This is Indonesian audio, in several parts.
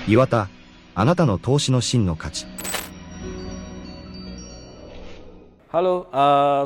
岩田、あなたの投資の真の価値。 Halo,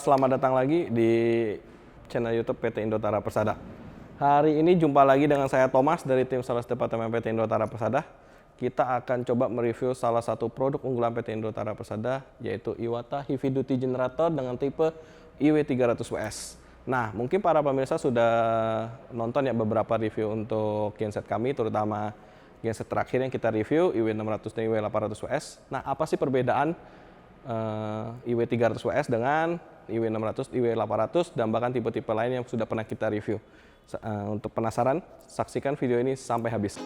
selamat datang lagi di channel YouTube PT Indotara Persada. Hari ini jumpa lagi dengan saya Thomas dari tim Sales Departemen PT Indotara Persada. Kita akan coba mereview salah satu produk unggulan PT Indotara Persada, yaitu Iwata Heavy Duty Generator dengan tipe IW300WS. Nah, mungkin para pemirsa sudah nonton ya beberapa review untuk genset kami, terutama genset terakhir yang kita review, IW600 dan IW800WS. Nah, apa sih perbedaan IW300WS dengan IW600, IW800, dan bahkan tipe-tipe lain yang sudah pernah kita review. Untuk penasaran, saksikan video ini sampai habis.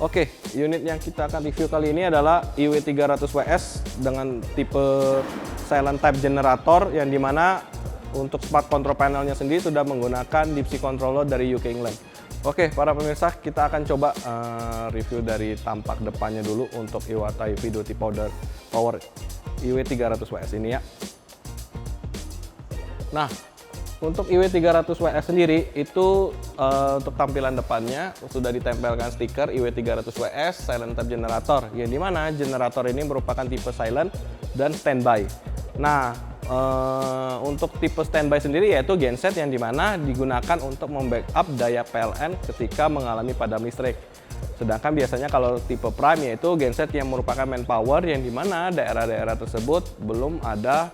Oke, unit yang kita akan review kali ini adalah IW300WS dengan tipe silent type generator, yang dimana untuk smart control panelnya sendiri sudah menggunakan Deep Sea controller dari UK England. Oke, para pemirsa, kita akan coba review dari tampak depannya dulu untuk Iwata Heavy Duty Power IW300WS ini ya. Nah, untuk IW300WS sendiri itu untuk tampilan depannya sudah ditempelkan stiker IW300WS Silent Type Generator, yang dimana generator ini merupakan tipe silent dan standby. Nah, untuk tipe standby sendiri yaitu genset yang dimana digunakan untuk membackup daya PLN ketika mengalami padam listrik. Sedangkan biasanya kalau tipe prime yaitu genset yang merupakan manpower, yang dimana daerah-daerah tersebut belum ada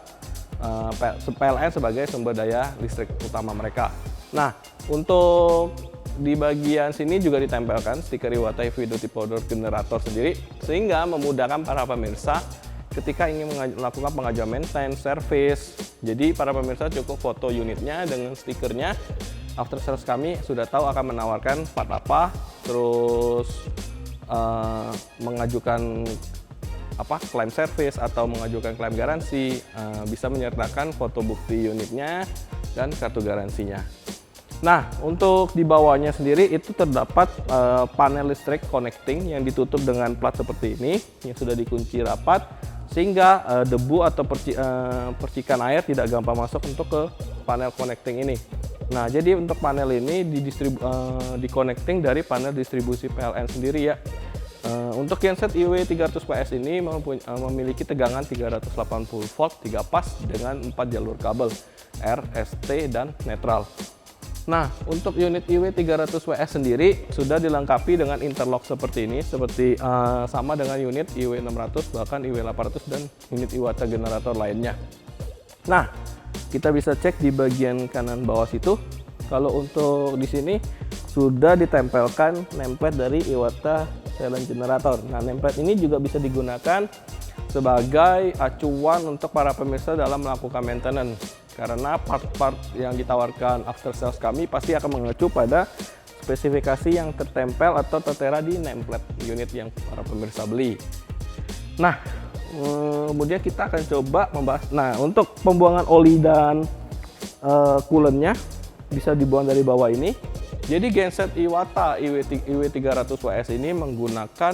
PLN sebagai sumber daya listrik utama mereka. Nah, untuk di bagian sini juga ditempelkan stiker Iwata Heavy Duty Power Generator sendiri, sehingga memudahkan para pemirsa ketika ingin melakukan pengajuan maintenance, service. Jadi para pemirsa cukup foto unitnya dengan stikernya. After sales kami sudah tahu akan menawarkan part apa, terus mengajukan klaim service atau mengajukan klaim garansi, bisa menyertakan foto bukti unitnya dan kartu garansinya. Nah, untuk di bawahnya sendiri itu terdapat panel listrik connecting yang ditutup dengan plat seperti ini yang sudah dikunci rapat, sehingga debu atau percikan air tidak gampang masuk untuk ke panel connecting ini. Nah, jadi untuk panel ini di connecting dari panel distribusi PLN sendiri ya. Untuk genset IW300WS ini memiliki tegangan 380 volt 3 pas dengan 4 jalur kabel R, ST, dan netral. Nah, untuk unit IW300WS sendiri sudah dilengkapi dengan interlock seperti ini, sama dengan unit IW600, bahkan IW800 dan unit Iwata generator lainnya. Nah, kita bisa cek di bagian kanan bawah situ. Kalau untuk di sini sudah ditempelkan nameplate dari Iwata Silent Generator. Nah, nameplate ini juga bisa digunakan sebagai acuan untuk para pemirsa dalam melakukan maintenance, karena part-part yang ditawarkan after sales kami pasti akan mengacu pada spesifikasi yang tertempel atau tertera di nameplate unit yang para pemirsa beli. Nah, kemudian kita akan coba membahas. Nah, untuk pembuangan oli dan coolant-nya bisa dibuang dari bawah ini. Jadi genset Iwata IW300WS ini menggunakan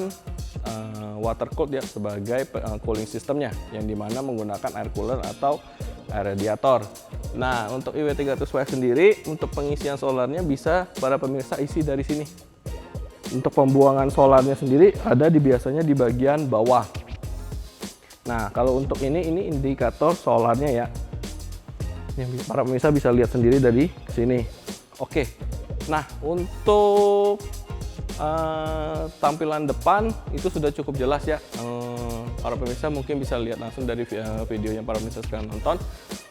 water cooled ya sebagai cooling sistemnya, yang dimana menggunakan air cooler atau air radiator. Nah, untuk IW300WS sendiri untuk pengisian solarnya bisa para pemirsa isi dari sini. Untuk pembuangan solarnya sendiri ada biasanya di bagian bawah. Nah, kalau untuk ini indikator solarnya ya, yang para pemirsa bisa lihat sendiri dari sini. Oke. Nah, untuk tampilan depan itu sudah cukup jelas ya. Para pemirsa mungkin bisa lihat langsung dari video yang para pemirsa sekarang nonton.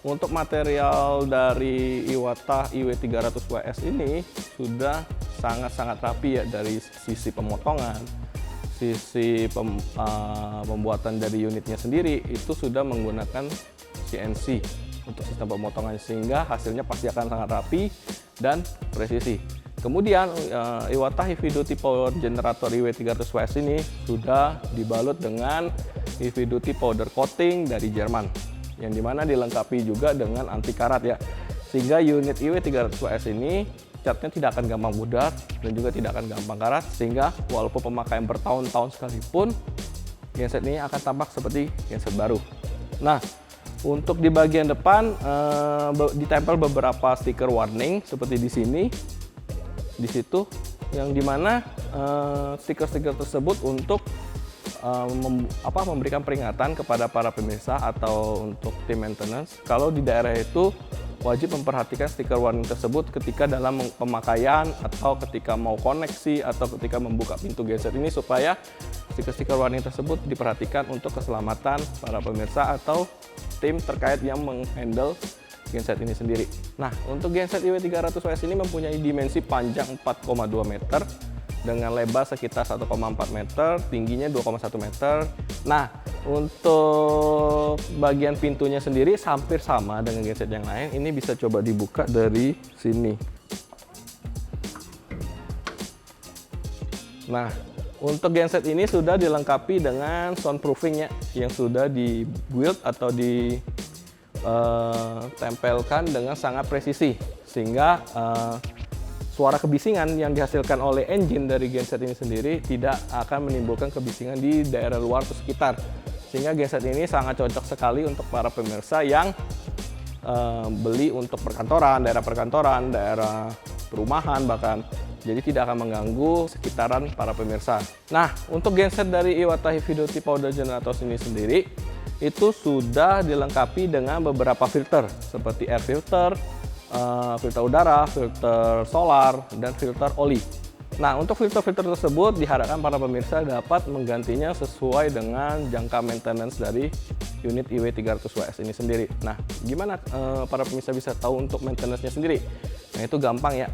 Untuk material dari Iwata IW300WS ini sudah sangat-sangat rapi ya, dari sisi pemotongan, sisi pembuatan dari unitnya sendiri itu sudah menggunakan CNC untuk sistem pemotongan, sehingga hasilnya pasti akan sangat rapi dan presisi. Kemudian Iwata Heavy Duty Power Generator IW300WS ini sudah dibalut dengan Heavy Duty Powder Coating dari Jerman, yang dimana dilengkapi juga dengan anti karat ya, sehingga unit IW300WS ini catnya tidak akan gampang pudar dan juga tidak akan gampang karat, sehingga walaupun pemakaian bertahun-tahun sekalipun genset ini akan tampak seperti genset baru. Nah, untuk di bagian depan ditempel beberapa stiker warning seperti di sini, di situ, yang dimana stiker-stiker tersebut untuk memberikan peringatan kepada para pemirsa atau untuk tim maintenance kalau di daerah itu wajib memperhatikan stiker warning tersebut ketika dalam pemakaian atau ketika mau koneksi atau ketika membuka pintu genset ini, supaya stiker-stiker warning tersebut diperhatikan untuk keselamatan para pemirsa atau tim terkait yang menghandle genset ini sendiri. Nah, untuk genset IW300WS ini mempunyai dimensi panjang 4,2 meter dengan lebar sekitar 1,4 meter, tingginya 2,1 meter. Nah, untuk bagian pintunya sendiri hampir sama dengan genset yang lain. Ini bisa coba dibuka dari sini. Nah, untuk genset ini sudah dilengkapi dengan soundproofing-nya yang sudah di-build atau ditempelkan dengan sangat presisi, sehingga suara kebisingan yang dihasilkan oleh engine dari genset ini sendiri tidak akan menimbulkan kebisingan di daerah luar atau sekitar. Sehingga genset ini sangat cocok sekali untuk para pemirsa yang beli untuk perkantoran, daerah perumahan bahkan. Jadi tidak akan mengganggu sekitaran para pemirsa. Nah, untuk genset dari Iwata Heavy Duty Powder Generators ini sendiri itu sudah dilengkapi dengan beberapa filter seperti air filter, filter udara, filter solar, dan filter oli. Nah, untuk filter-filter tersebut diharapkan para pemirsa dapat menggantinya sesuai dengan jangka maintenance dari unit IW300WS ini sendiri. Nah, gimana para pemirsa bisa tahu untuk maintenance-nya sendiri? Nah, itu gampang ya,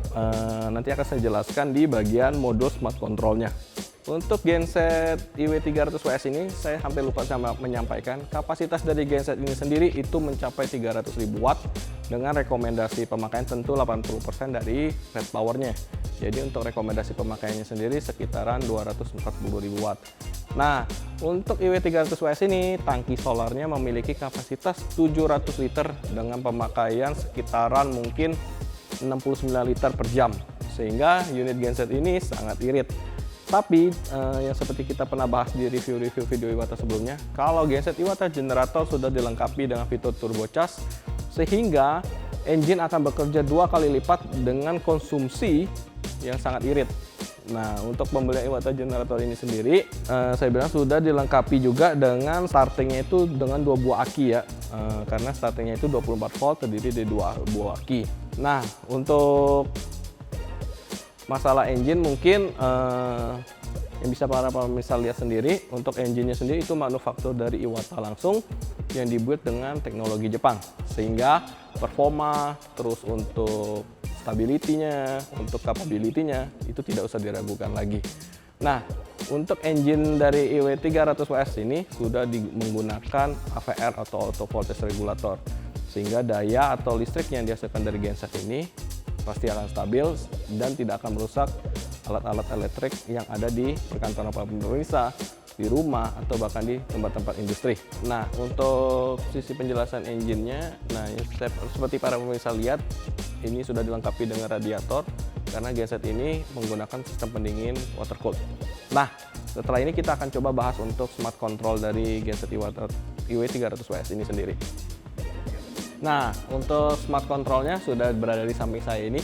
nanti akan saya jelaskan di bagian modul smart control-nya. Untuk genset IW300WS ini saya hampir lupa menyampaikan kapasitas dari genset ini sendiri itu mencapai 300.000 watt dengan rekomendasi pemakaian tentu 80% dari rated powernya. Jadi untuk rekomendasi pemakaiannya sendiri sekitaran 240.000 watt. Nah, untuk IW300WS ini tangki solarnya memiliki kapasitas 700 liter dengan pemakaian sekitaran mungkin 69 liter per jam, sehingga unit genset ini sangat irit. Tapi yang seperti kita pernah bahas di review-review video Iwata sebelumnya, kalau genset Iwata Generator sudah dilengkapi dengan fitur turbo charge, sehingga engine akan bekerja 2 kali lipat dengan konsumsi yang sangat irit. Nah, untuk pembelian Iwata Generator ini sendiri, saya bilang sudah dilengkapi juga dengan startingnya itu dengan 2 buah aki ya, karena startingnya itu 24 volt terdiri dari 2 buah aki. Nah, untuk masalah engine mungkin yang bisa para pemirsa lihat sendiri, untuk engine-nya sendiri itu manufaktur dari Iwata langsung yang dibuat dengan teknologi Jepang, sehingga performa, terus untuk stability-nya, untuk capability-nya itu tidak usah diragukan lagi. Nah, untuk engine dari IW300WS ini sudah menggunakan AVR atau Auto Voltage Regulator, sehingga daya atau listrik yang dihasilkan dari genset ini pasti akan stabil dan tidak akan merusak alat-alat elektrik yang ada di perkantoran para pemirsa, di rumah, atau bahkan di tempat-tempat industri. Nah, untuk sisi penjelasan engine-nya, nah seperti para pemirsa lihat, ini sudah dilengkapi dengan radiator karena genset ini menggunakan sistem pendingin water cooled. Nah, setelah ini kita akan coba bahas untuk smart control dari genset IW300WS ini sendiri. Nah, untuk smart controlnya sudah berada di samping saya ini.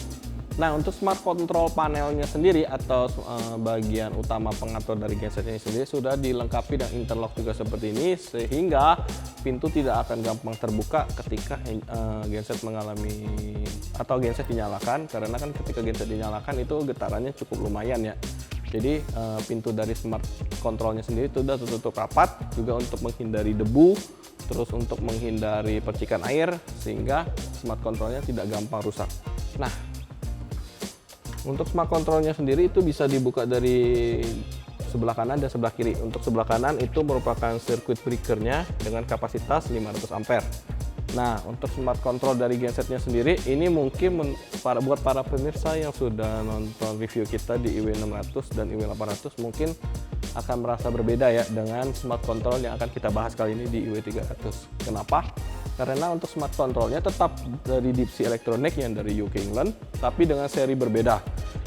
Nah, untuk smart control panelnya sendiri atau bagian utama pengatur dari genset ini sendiri sudah dilengkapi dengan interlock juga seperti ini, sehingga pintu tidak akan gampang terbuka ketika genset mengalami atau genset dinyalakan, karena kan ketika genset dinyalakan itu getarannya cukup lumayan ya. Jadi pintu dari smart controlnya sendiri sudah tertutup rapat juga untuk menghindari debu, terus untuk menghindari percikan air, sehingga smart controlnya tidak gampang rusak. Nah, untuk smart controlnya sendiri itu bisa dibuka dari sebelah kanan dan sebelah kiri. Untuk sebelah kanan itu merupakan circuit breaker-nya dengan kapasitas 500 ampere. Nah, untuk smart control dari gensetnya sendiri, ini mungkin buat para pemirsa yang sudah nonton review kita di IW600 dan IW800 mungkin akan merasa berbeda ya dengan smart control yang akan kita bahas kali ini di IW300. Kenapa? Karena untuk smart controlnya tetap dari Deep Sea Electronic yang dari UK England, tapi dengan seri berbeda.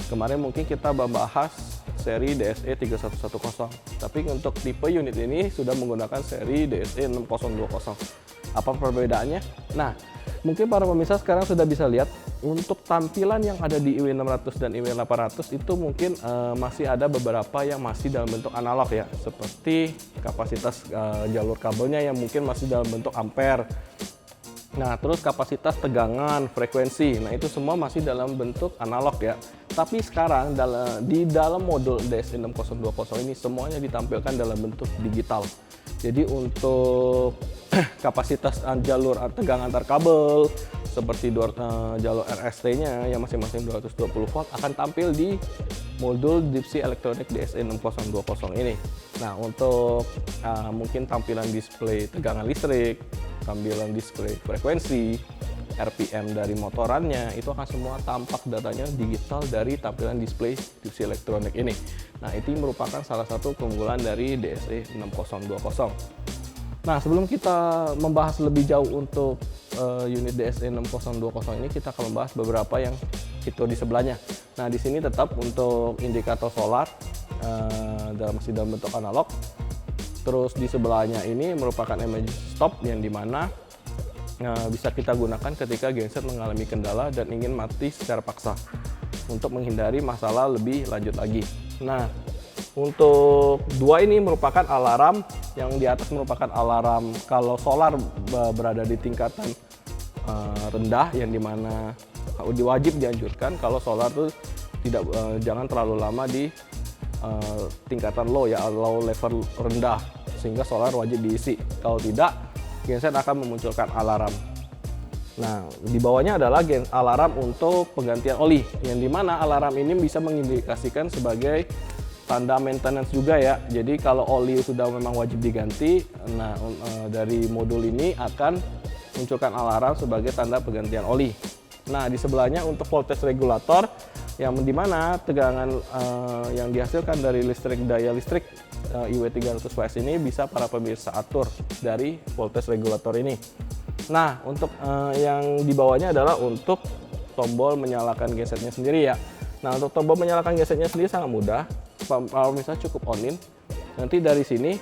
Kemarin mungkin kita bahas seri DSE 3110. Tapi untuk tipe unit ini sudah menggunakan seri DSE 6020. Apa perbedaannya? Nah, mungkin para pemirsa sekarang sudah bisa lihat untuk tampilan yang ada di IW600 dan IW800 itu mungkin masih ada beberapa yang masih dalam bentuk analog ya, seperti kapasitas jalur kabelnya yang mungkin masih dalam bentuk ampere. Nah, terus kapasitas tegangan, frekuensi, nah itu semua masih dalam bentuk analog ya. Tapi sekarang di dalam modul DSE 6020 ini semuanya ditampilkan dalam bentuk digital. Jadi untuk kapasitas jalur tegangan antar kabel seperti jalur RST-nya yang masing-masing 220 volt akan tampil di modul DIPSI Electronic DSE 6020 ini. Nah, untuk mungkin tampilan display tegangan listrik, tampilan display frekuensi, RPM dari motorannya, itu akan semua tampak datanya digital dari tampilan display DIPSI Electronic ini. Nah, itu merupakan salah satu keunggulan dari DSE 6020. Nah, sebelum kita membahas lebih jauh untuk unit DSE 6020 ini, kita akan membahas beberapa yang fitur di sebelahnya. Nah, di sini tetap untuk indikator solar masih dalam bentuk analog. Terus di sebelahnya ini merupakan emergency stop yang dimana bisa kita gunakan ketika genset mengalami kendala dan ingin mati secara paksa untuk menghindari masalah lebih lanjut lagi. Nah, untuk dua ini merupakan alarm, yang di atas merupakan alarm kalau solar berada di tingkatan rendah, yang dimana wajib dianjurkan kalau solar itu jangan terlalu lama di tingkatan low ya, low level rendah, sehingga solar wajib diisi. Kalau tidak, genset akan memunculkan alarm. Nah, di bawahnya adalah alarm untuk penggantian oli, yang dimana alarm ini bisa mengindikasikan sebagai tanda maintenance juga ya. Jadi kalau oli sudah memang wajib diganti, nah dari modul ini akan munculkan alarm sebagai tanda penggantian oli. Nah, di sebelahnya untuk voltage regulator, yang dimana tegangan yang dihasilkan dari daya listrik IW300 ini bisa para pemirsa atur dari voltage regulator ini. Nah, untuk yang di bawahnya adalah untuk tombol menyalakan gensetnya sendiri ya. Nah, untuk tombol menyalakan gensetnya sendiri sangat mudah. Para pemirsa cukup on-in. Nanti dari sini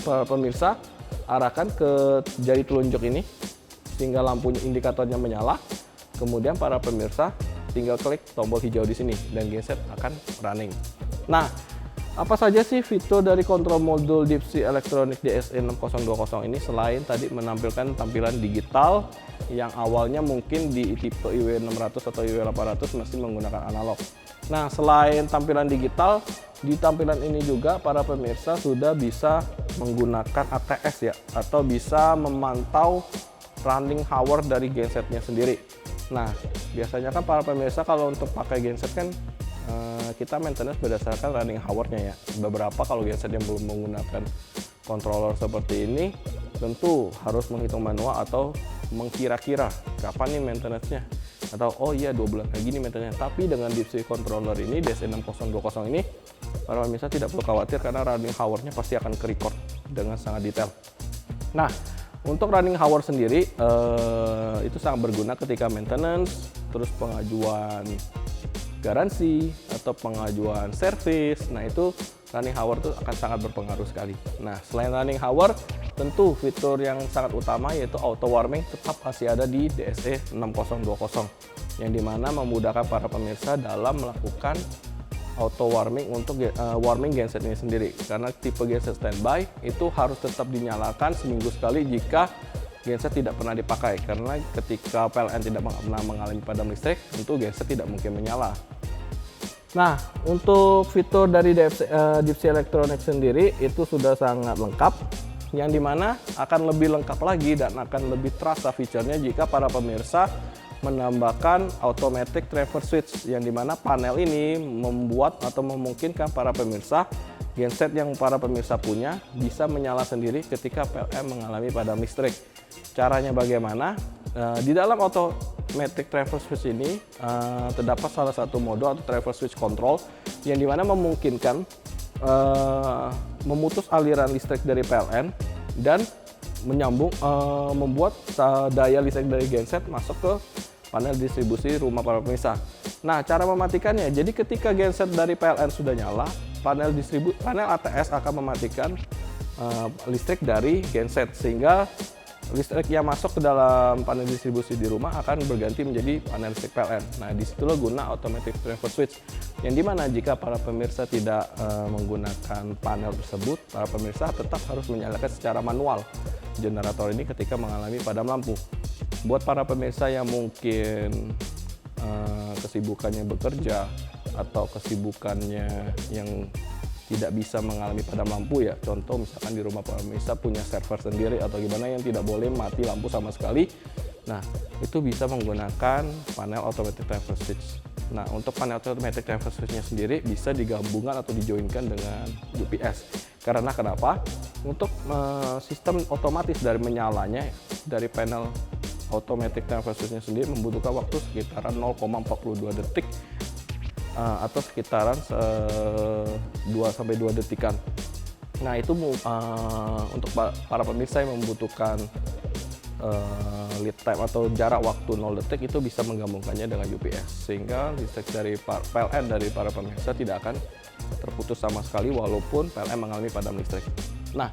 para pemirsa arahkan ke jari telunjuk ini sehingga lampu indikatornya menyala. Kemudian para pemirsa tinggal klik tombol hijau di sini dan genset akan running. Nah, apa saja sih fitur dari kontrol modul DIPSI Electronic DSE 6020 ini selain tadi menampilkan tampilan digital yang awalnya mungkin di tipe IW600 atau IW800 masih menggunakan analog. Nah, selain tampilan digital, di tampilan ini juga para pemirsa sudah bisa menggunakan ATS ya, atau bisa memantau running hour dari gensetnya sendiri. Nah, biasanya kan para pemirsa kalau untuk pakai genset kan kita maintenance berdasarkan running hour-nya ya. Beberapa kalau genset yang belum menggunakan controller seperti ini, tentu harus menghitung manual atau mengkira-kira kapan nih maintenance-nya. Atau oh iya 2 bulan lagi nih maintenance-nya. Tapi dengan DIPSI controller ini, DSE 6020 ini, para pemirsa tidak perlu khawatir karena running hour-nya pasti akan ke-record dengan sangat detail. Nah, untuk running hour sendiri itu sangat berguna ketika maintenance, terus pengajuan garansi atau pengajuan service. Nah, itu running hour itu akan sangat berpengaruh sekali. Nah, selain running hour, tentu fitur yang sangat utama yaitu auto warming tetap masih ada di DSE 6020, yang dimana memudahkan para pemirsa dalam melakukan auto warming untuk warming genset ini sendiri. Karena tipe genset standby itu harus tetap dinyalakan seminggu sekali jika genset tidak pernah dipakai, karena ketika PLN tidak pernah mengalami padam listrik, tentu genset tidak mungkin menyala. Nah, untuk fitur dari DIPSI Electronic sendiri itu sudah sangat lengkap, yang dimana akan lebih lengkap lagi dan akan lebih terasa fiturnya jika para pemirsa menambahkan automatic transfer switch, yang dimana panel ini membuat atau memungkinkan para pemirsa genset yang para pemirsa punya bisa menyala sendiri ketika PLN mengalami padam listrik. Caranya bagaimana? Di dalam automatic transfer switch ini terdapat salah satu mode atau transfer switch control, yang dimana memungkinkan memutus aliran listrik dari PLN dan membuat daya listrik dari genset masuk ke panel distribusi rumah para pemirsa. Nah, cara mematikannya, jadi ketika genset dari PLN sudah nyala, panel ATS akan mematikan listrik dari genset, sehingga listrik yang masuk ke dalam panel distribusi di rumah akan berganti menjadi panel listrik PLN. Nah, disitulah guna automatic transfer switch, yang dimana jika para pemirsa tidak menggunakan panel tersebut, para pemirsa tetap harus menyalakan secara manual generator ini ketika mengalami padam lampu. Buat para pemirsa yang mungkin kesibukannya bekerja atau kesibukannya yang tidak bisa mengalami padam lampu ya, contoh misalkan di rumah pemirsa punya server sendiri atau gimana yang tidak boleh mati lampu sama sekali, nah itu bisa menggunakan panel automatic transfer switch. Nah, untuk panel automatic transfer switch-nya sendiri bisa digabungkan atau dijoinkan dengan UPS. Karena kenapa? Untuk sistem otomatis dari menyalanya dari panel automatic transfer switch-nya sendiri membutuhkan waktu sekitaran 0,42 detik atau sekitaran 2-2 detikan. Nah, itu untuk para pemirsa yang membutuhkan lead time atau jarak waktu 0 detik itu bisa menggabungkannya dengan UPS, sehingga listrik dari PLN dari para pemirsa tidak akan terputus sama sekali walaupun PLN mengalami padam listrik. Nah,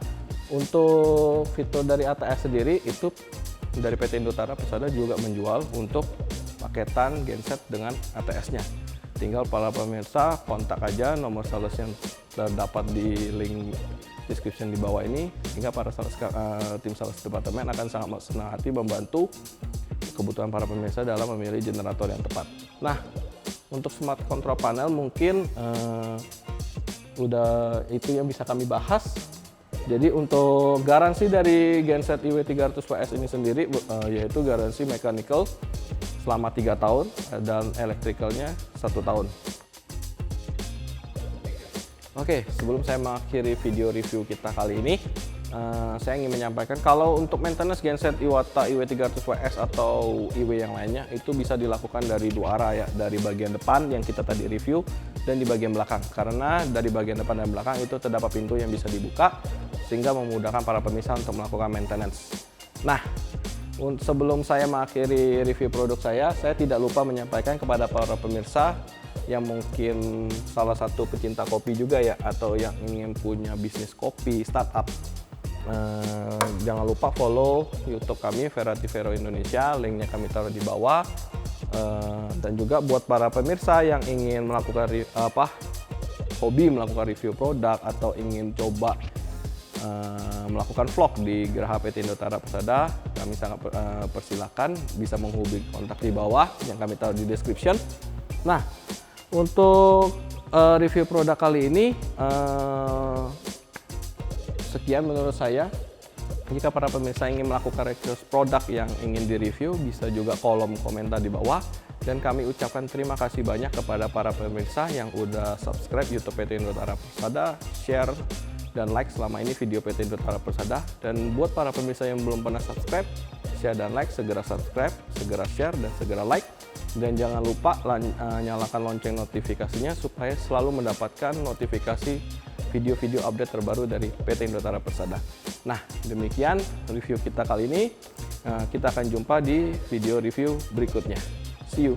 untuk fitur dari ATS sendiri itu dari PT Indotara Persada juga menjual untuk paketan genset dengan ATS-nya. Tinggal para pemirsa kontak aja nomor sales yang terdapat di link description di bawah ini, hingga para tim sales departemen akan sangat senang hati membantu kebutuhan para pemirsa dalam memilih generator yang tepat. Nah, untuk smart control panel mungkin udah itu yang bisa kami bahas. Jadi untuk garansi dari genset IW300PS ini sendiri yaitu garansi mechanical selama 3 tahun dan electricalnya 1 tahun. Oke, sebelum saya mengakhiri video review kita kali ini, saya ingin menyampaikan kalau untuk maintenance genset Iwata IW300PS atau IW yang lainnya itu bisa dilakukan dari 2 arah ya, dari bagian depan yang kita tadi review dan di bagian belakang. Karena dari bagian depan dan belakang itu terdapat pintu yang bisa dibuka sehingga memudahkan para pemirsa untuk melakukan maintenance. Nah, sebelum saya mengakhiri review produk saya tidak lupa menyampaikan kepada para pemirsa yang mungkin salah satu pecinta kopi juga ya, atau yang ingin punya bisnis kopi startup. Jangan lupa follow YouTube kami Verativero Indonesia, linknya kami taruh di bawah. Dan juga buat para pemirsa yang ingin melakukan hobi melakukan review produk atau ingin coba melakukan vlog di Geraha PT Indotara Persada, kami sangat persilakan bisa menghubungi kontak di bawah yang kami taruh di description. Nah, untuk review produk kali ini sekian menurut saya. Jika para pemirsa ingin melakukan review produk yang ingin direview, bisa juga kolom komentar di bawah. Dan kami ucapkan terima kasih banyak kepada para pemirsa yang udah subscribe YouTube PT Indotara Persada, share dan like selama ini video PT Indotara Persada. Dan buat para pemirsa yang belum pernah subscribe, share dan like, segera subscribe, segera share dan segera like. Dan jangan lupa nyalakan lonceng notifikasinya supaya selalu mendapatkan notifikasi video-video update terbaru dari PT Indotara Persada. Nah, demikian review kita kali ini. Kita akan jumpa di video review berikutnya. See you!